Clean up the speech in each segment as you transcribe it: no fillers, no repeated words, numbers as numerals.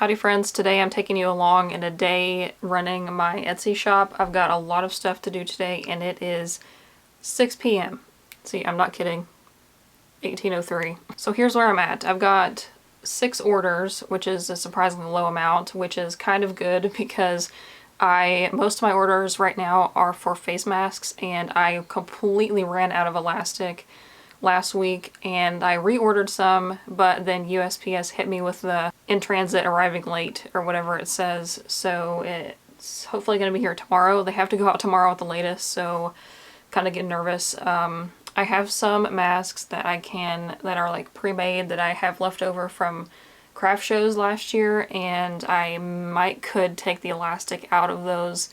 Howdy friends, today I'm taking you along in a day running my Etsy shop. I've got a lot of stuff to do today and it is 6 p.m. See, I'm not kidding. 1803. So here's where I'm at. I've got 6 orders, which is a surprisingly low amount, which is kind of good because most of my orders right now are for face masks and I completely ran out of elastic last week and I reordered some, but then USPS hit me with the in transit arriving late or whatever it says, so it's hopefully going to be here tomorrow. They have to go out tomorrow at the latest, so kind of getting nervous. I have some masks that that are like pre-made that I have left over from craft shows last year, and I could take the elastic out of those,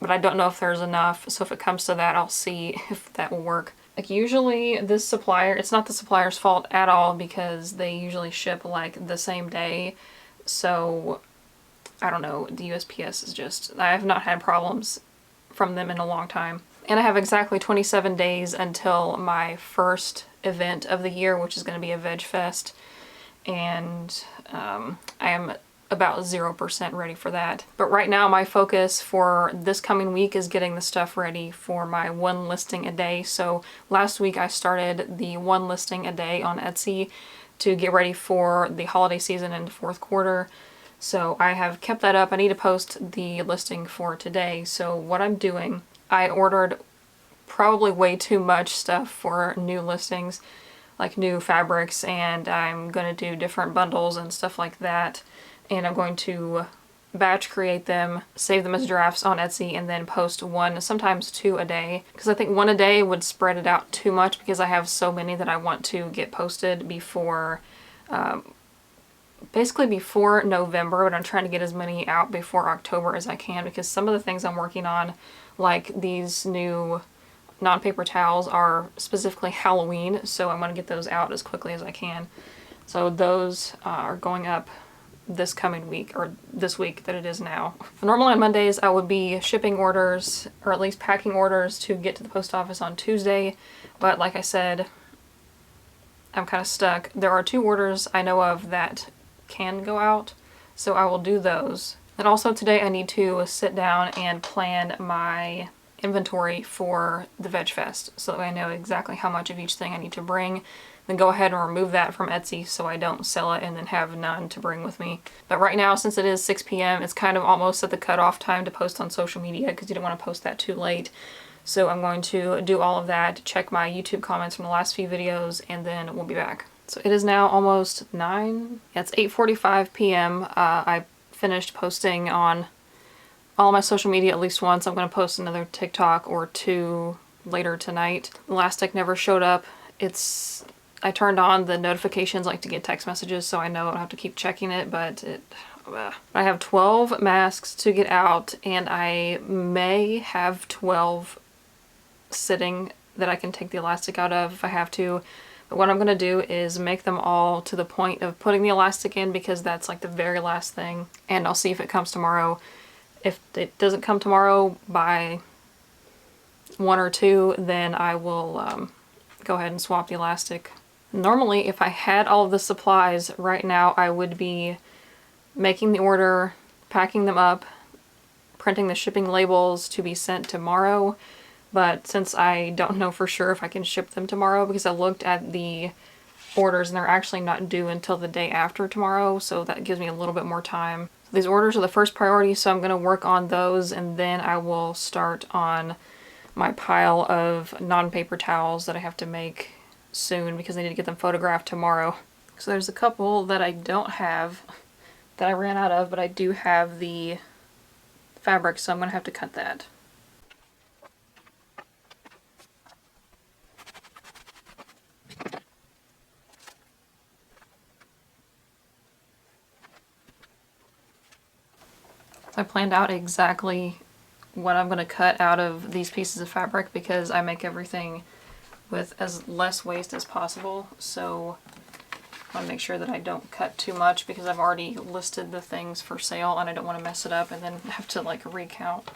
but I don't know if there's enough, so if it comes to that I'll see if that will work. Like usually this supplier, it's not the supplier's fault at all because they usually ship like the same day. So I don't know, the USPS is just, I have not had problems from them in a long time. And I have exactly 27 days until my first event of the year, which is going to be a Veg Fest. And I am about 0% ready for that. But right now my focus for this coming week is getting the stuff ready for my 1 listing a day. So last week I started the 1 listing a day on Etsy to get ready for the holiday season in the 4th quarter. So I have kept that up. I need to post the listing for today. So what I'm doing, I ordered probably way too much stuff for new listings, like new fabrics, and I'm gonna do different bundles and stuff like that. And I'm going to batch create them, save them as drafts on Etsy, and then post 1, sometimes 2 a day. Because I think 1 a day would spread it out too much because I have so many that I want to get posted before, basically before November, but I'm trying to get as many out before October as I can because some of the things I'm working on, like these new non-paper towels, are specifically Halloween, so I want to get those out as quickly as I can. So those are going up this coming week, or this week that it is now. Normally on Mondays I would be shipping orders, or at least packing orders to get to the post office on Tuesday, but like I said, I'm kind of stuck. There are 2 orders I know of that can go out, so I will do those. And also today I need to sit down and plan my inventory for the Veg Fest so that I know exactly how much of each thing I need to bring, then go ahead and remove that from Etsy so I don't sell it and then have none to bring with me. But right now, since it is 6 p.m., it's kind of almost at the cutoff time to post on social media because you don't want to post that too late. So I'm going to do all of that, check my YouTube comments from the last few videos, and then we'll be back. So it is now almost 9. Yeah, it's 8:45 p.m. I finished posting on all my social media at least once. I'm going to post another TikTok or 2 later tonight. Elastic never showed up. I turned on the notifications like to get text messages so I know I don't have to keep checking it, but I have 12 masks to get out and I may have 12 sitting that I can take the elastic out of if I have to. But what I'm going to do is make them all to the point of putting the elastic in because that's like the very last thing, and I'll see if it comes tomorrow. If it doesn't come tomorrow by 1 or 2, then I will go ahead and swap the elastic. Normally, if I had all of the supplies right now, I would be making the order, packing them up, printing the shipping labels to be sent tomorrow. But since I don't know for sure if I can ship them tomorrow because I looked at the orders and they're actually not due until the day after tomorrow, so that gives me a little bit more time. These orders are the first priority, so I'm going to work on those and then I will start on my pile of non-paper towels that I have to make soon because I need to get them photographed tomorrow. So there's a couple that I don't have that I ran out of, but I do have the fabric, so I'm going to have to cut that. I planned out exactly what I'm going to cut out of these pieces of fabric because I make everything with as less waste as possible, so I want to make sure that I don't cut too much because I've already listed the things for sale and I don't want to mess it up and then have to like recount.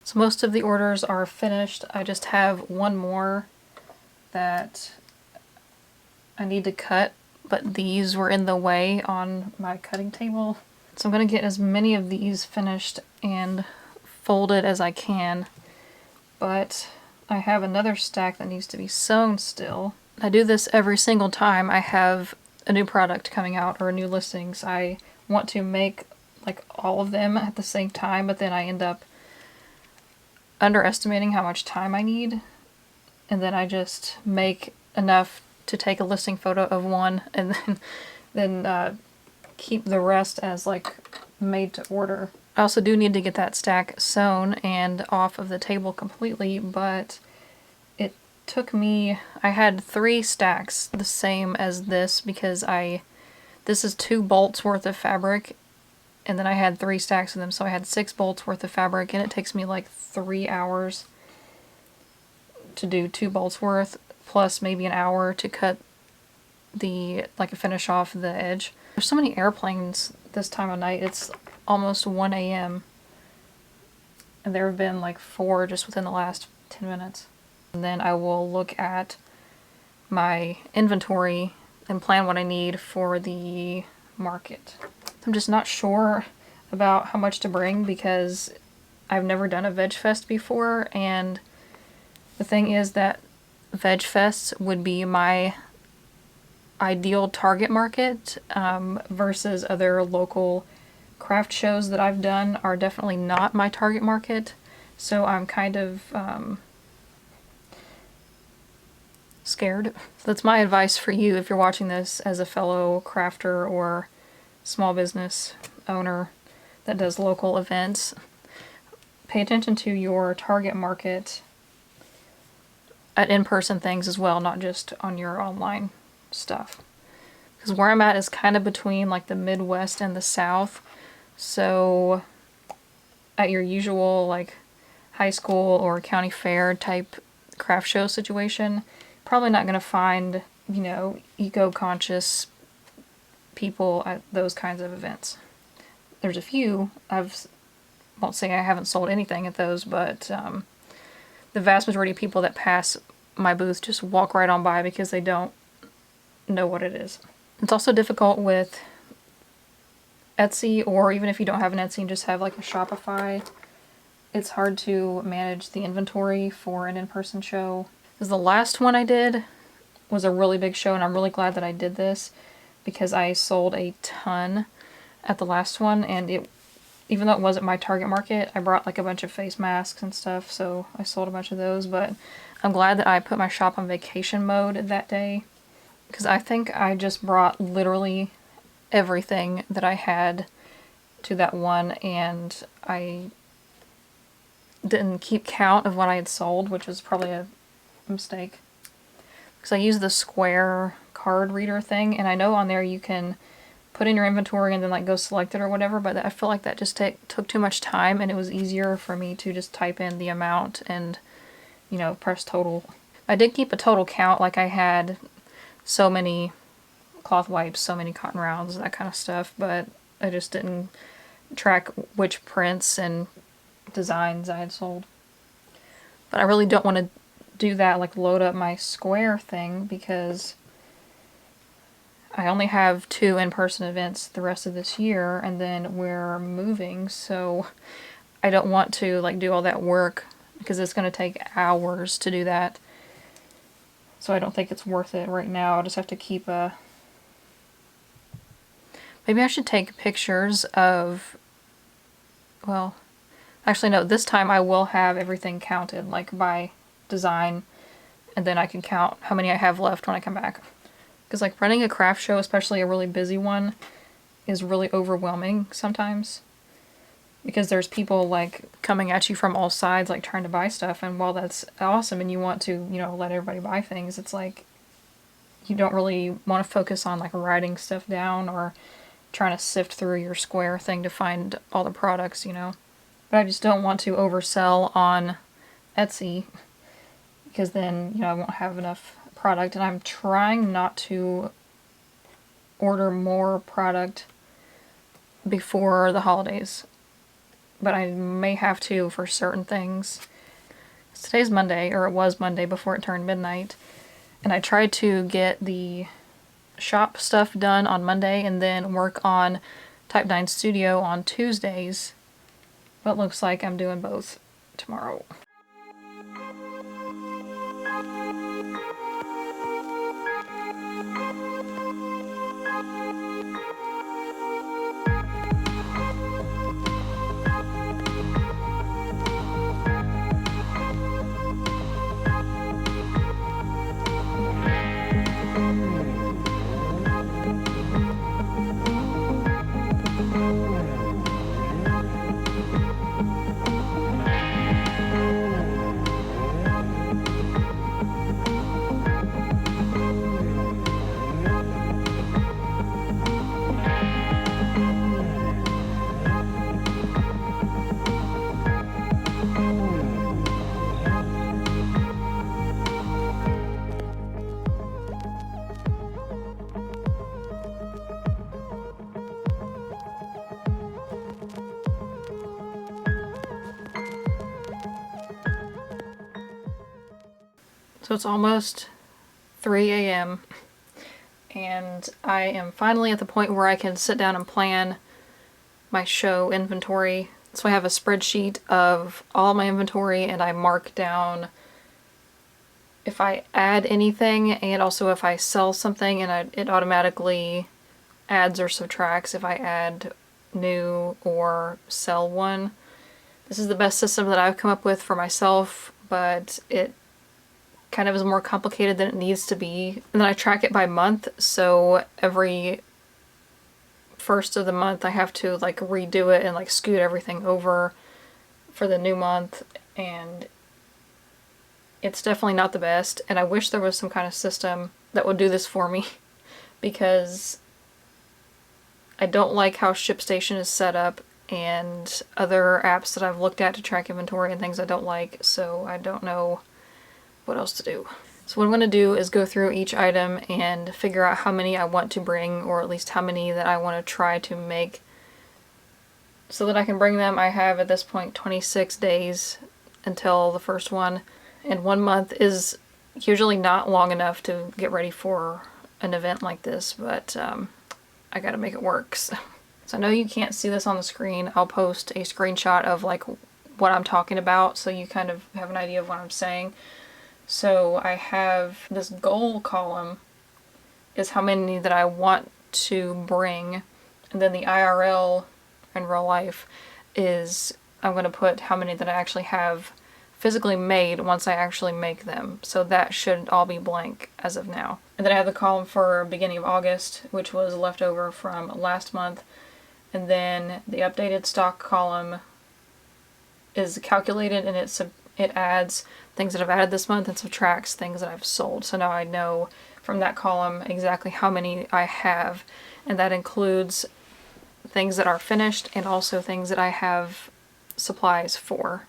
So most of the orders are finished. I just have one more that I need to cut, but these were in the way on my cutting table. So I'm going to get as many of these finished and folded as I can, but I have another stack that needs to be sewn still. I do this every single time I have a new product coming out or new listings. I want to make like all of them at the same time, but then I end up underestimating how much time I need, and then I just make enough to take a listing photo of one and then keep the rest as like made to order. I also do need to get that stack sewn and off of the table completely, but it took me, I had 3 stacks the same as this because this is 2 bolts worth of fabric, and then I had 3 stacks of them, so I had 6 bolts worth of fabric, and it takes me like 3 hours to do 2 bolts worth, plus maybe an hour to cut the, like a finish off the edge. There's so many airplanes this time of night. It's almost 1 a.m. and there have been like 4 just within the last 10 minutes. And then I will look at my inventory and plan what I need for the market. I'm just not sure about how much to bring because I've never done a Veg Fest before, and the thing is that Veg Fests would be my ideal target market versus other local craft shows that I've done are definitely not my target market. So I'm kind of scared. So that's my advice for you if you're watching this as a fellow crafter or small business owner that does local events. Pay attention to your target market at in-person things as well, not just on your online stuff. Because where I'm at is kind of between like the Midwest and the South. So at your usual like high school or county fair type craft show situation, probably not going to find, you know, eco-conscious people at those kinds of events. There's a few. Won't say I haven't sold anything at those, but the vast majority of people that pass my booth just walk right on by because they don't know what it is. It's also difficult with Etsy, or even if you don't have an Etsy and just have like a Shopify, it's hard to manage the inventory for an in-person show. Because the last one I did was a really big show, and I'm really glad that I did this because I sold a ton at the last one, and even though it wasn't my target market, I brought like a bunch of face masks and stuff, so I sold a bunch of those. But I'm glad that I put my shop on vacation mode that day, because I think I just brought literally everything that I had to that one, and I didn't keep count of what I had sold, which was probably a mistake. Because I used the Square card reader thing, and I know on there you can put in your inventory and then like go select it or whatever, but I feel like that just took too much time, and it was easier for me to just type in the amount and, you know, press total. I did keep a total count, like I had so many cloth wipes, so many cotton rounds, that kind of stuff, but I just didn't track which prints and designs I had sold. But I really don't want to do that, like load up my Square thing, because I only have 2 in-person events the rest of this year, and then we're moving, so I don't want to like do all that work because it's going to take hours to do that. So I don't think it's worth it right now. I'll just have to keep a... Maybe I should take pictures of... Well, actually no, this time I will have everything counted, like by design, and then I can count how many I have left when I come back. Because like running a craft show, especially a really busy one, is really overwhelming sometimes. Because there's people like coming at you from all sides, like trying to buy stuff, and while that's awesome and you want to, you know, let everybody buy things, it's like you don't really want to focus on like writing stuff down or trying to sift through your Square thing to find all the products, you know. But I just don't want to oversell on Etsy, because then, you know, I won't have enough product, and I'm trying not to order more product before the holidays, but I may have to for certain things. Today's Monday, or it was Monday before it turned midnight, and I tried to get the shop stuff done on Monday and then work on Type 9 Studio on Tuesdays, but looks like I'm doing both tomorrow. So it's almost 3 a.m. and I am finally at the point where I can sit down and plan my show inventory. So I have a spreadsheet of all my inventory and I mark down if I add anything and also if I sell something, and it automatically adds or subtracts if I add new or sell one. This is the best system that I've come up with for myself, but it kind of is more complicated than it needs to be. And then I track it by month, so every first of the month I have to like redo it and like scoot everything over for the new month, and it's definitely not the best, and I wish there was some kind of system that would do this for me because I don't like how ShipStation is set up and other apps that I've looked at to track inventory and things I don't like, so I don't know what else to do. So what I'm going to do is go through each item and figure out how many I want to bring, or at least how many that I want to try to make so that I can bring them. I have at this point 26 days until the first one, and 1 month is usually not long enough to get ready for an event like this, but I gotta make it work. So I know you can't see this on the screen. I'll post a screenshot of like what I'm talking about so you kind of have an idea of what I'm saying. So I have this goal column is how many that I want to bring, and then the IRL in real life is I'm going to put how many that I actually have physically made once I actually make them. So that should all be blank as of now. And then I have the column for beginning of August, which was left over from last month. And then the updated stock column is calculated, and it adds things that I've added this month and subtracts things that I've sold. So now I know from that column exactly how many I have, and that includes things that are finished and also things that I have supplies for.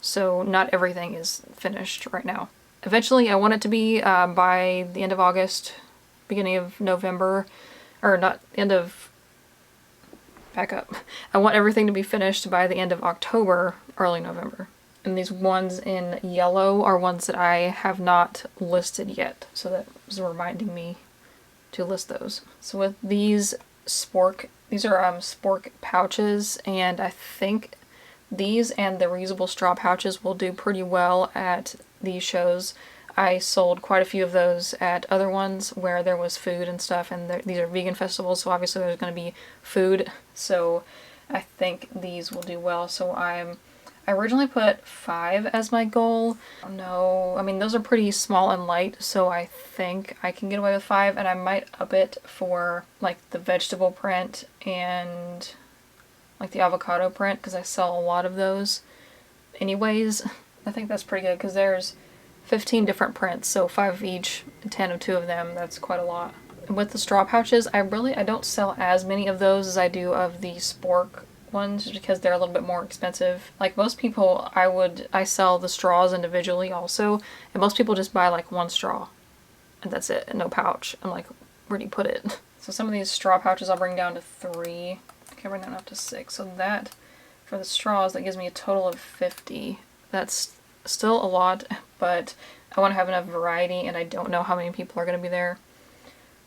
So not everything is finished right now. Eventually I want it to be by the end of August, beginning of November, or not, end of, back up. I want everything to be finished by the end of October, early November. And these ones in yellow are ones that I have not listed yet, so that was reminding me to list those. So with these spork, these are spork pouches, and I think these and the reusable straw pouches will do pretty well at these shows. I sold quite a few of those at other ones where there was food and stuff, and these are vegan festivals, so obviously there's going to be food, so I think these will do well. So I originally put 5 as my goal. No, I mean those are pretty small and light, so I think I can get away with 5, and I might up it for like the vegetable print and like the avocado print, because I sell a lot of those anyways. I think that's pretty good because there's 15 different prints, so 5 of each, 10 of 2 of them, that's quite a lot. And with the straw pouches, I don't sell as many of those as I do of the spork ones, just because they're a little bit more expensive. Like most people, I sell the straws individually also, and most people just buy like 1 straw and that's it, and no pouch. I'm like, where do you put it? So some of these straw pouches I'll bring down to 3. I can bring that up to 6, so that For the straws, that gives me a total of 50. That's still a lot, but I want to have enough variety, and I don't know how many people are going to be there.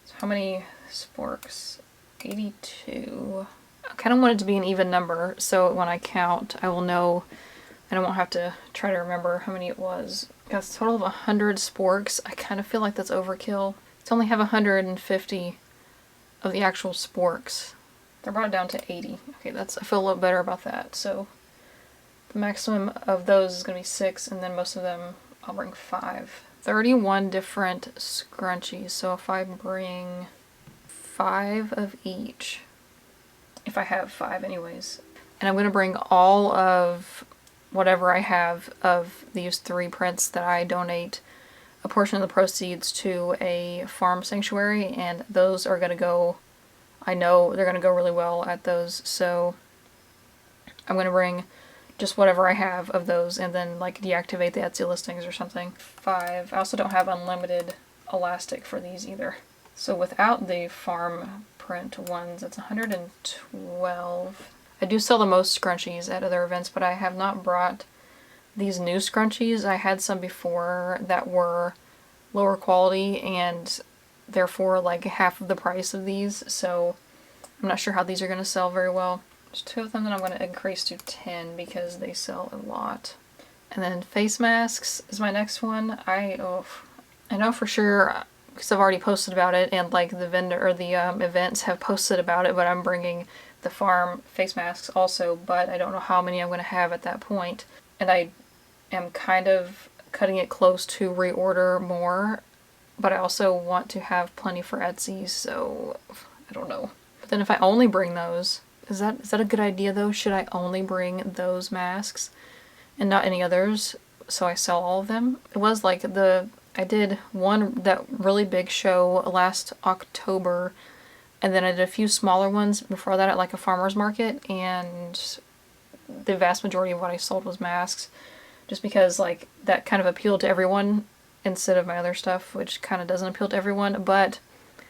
So how many sporks? 82. I kind of want it to be an even number, so when I count, I will know, and I won't have to try to remember how many it was. That's a total of 100 sporks. I kind of feel like that's overkill. To only have 150 of the actual sporks. I brought it down to 80. Okay, I feel a little better about that. So the maximum of those is going to be 6, and then most of them I'll bring 5. 31 different scrunchies. So if I bring 5 of each, if I have 5 anyways, and I'm going to bring all of whatever I have of these 3 prints that I donate a portion of the proceeds to a farm sanctuary, and those are going to go, I know they're going to go really well at those, so I'm going to bring just whatever I have of those and then like deactivate the Etsy listings or something. 5. I also don't have unlimited elastic for these either. So without the farm print ones, it's 112. I do sell the most scrunchies at other events, but I have not brought these new scrunchies. I had some before that were lower quality and therefore like half of the price of these, so I'm not sure how these are going to sell very well. There's 2 of them that I'm going to increase to 10 because they sell a lot. And then face masks is my next one. I know for sure because I've already posted about it, and like the vendor or the events have posted about it, but I'm bringing the farm face masks also, but I don't know how many I'm going to have at that point. And I am kind of cutting it close to reorder more, but I also want to have plenty for Etsy, so I don't know. But then if I only bring those, is that a good idea though? Should I only bring those masks and not any others so I sell all of them? It was like I did that really big show last October, and then I did a few smaller ones before that at like a farmer's market, and the vast majority of what I sold was masks, just because like that kind of appealed to everyone instead of my other stuff, which kind of doesn't appeal to everyone. But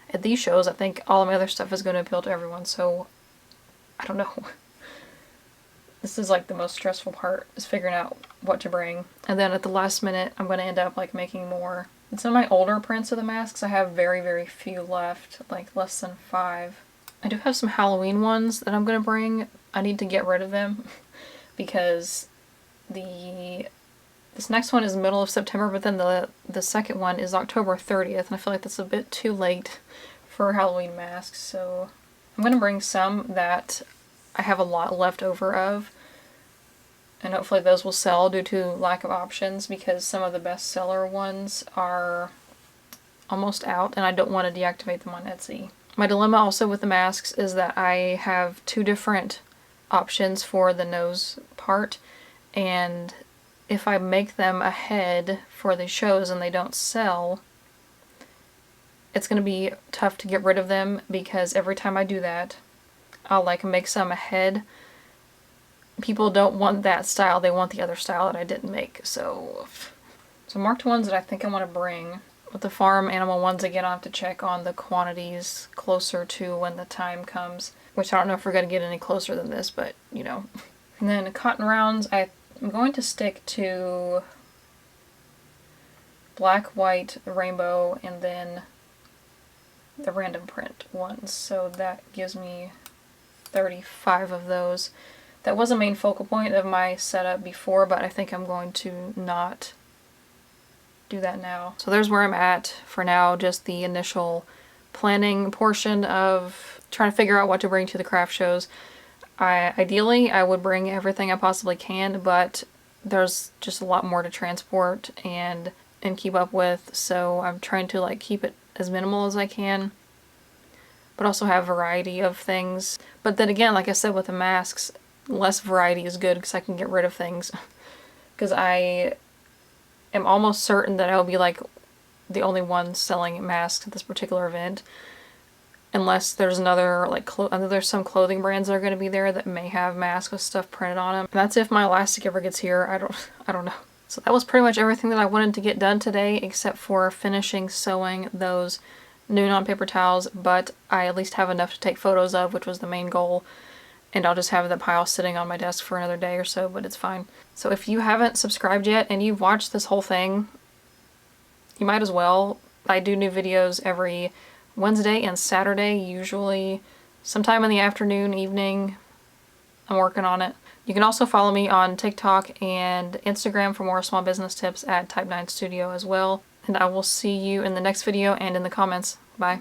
at these shows, I think all of my other stuff is going to appeal to everyone, so I don't know. This is like the most stressful part, is figuring out what to bring. And then at the last minute, I'm going to end up like making more. And some of my older prints of the masks, I have very, very few left, like less than 5. I do have some Halloween ones that I'm going to bring. I need to get rid of them because this next one is middle of September, but then the second one is October 30th, and I feel like that's a bit too late for Halloween masks, so I'm going to bring some that I have a lot left over of, and hopefully those will sell due to lack of options, because some of the bestseller ones are almost out and I don't want to deactivate them on Etsy. My dilemma also with the masks is that I have 2 different options for the nose part, and if I make them ahead for the shows and they don't sell, it's going to be tough to get rid of them, because every time I do that, I'll like make some ahead. People don't want that style, they want the other style that I didn't make. So marked ones that I think I want to bring. With the farm animal ones, again, I'll have to check on the quantities closer to when the time comes, which I don't know if we're going to get any closer than this, but you know. And then cotton rounds, I'm going to stick to black, white, rainbow, and then the random print ones. So that gives me 35 of those. That was a main focal point of my setup before, but I think I'm going to not do that now. So there's where I'm at for now, just the initial planning portion of trying to figure out what to bring to the craft shows. Ideally, I would bring everything I possibly can, but there's just a lot more to transport and keep up with, so I'm trying to like keep it as minimal as I can, but also have variety of things. But then again, like I said with the masks, less variety is good because I can get rid of things. Because I am almost certain that I'll be like the only one selling masks at this particular event, unless there's another like there's some clothing brands that are going to be there that may have masks with stuff printed on them. And that's if my elastic ever gets here. I don't know. So that was pretty much everything that I wanted to get done today, except for finishing sewing those new non-paper towels, but I at least have enough to take photos of, which was the main goal. and I'll just have the pile sitting on my desk for another day or so, but it's fine. So if you haven't subscribed yet and you've watched this whole thing, you might as well. I do new videos every Wednesday and Saturday, usually sometime in the afternoon, evening. I'm working on it. You can also follow me on TikTok and Instagram for more small business tips at Type 9 Studio as well. And I will see you in the next video and in the comments. Bye.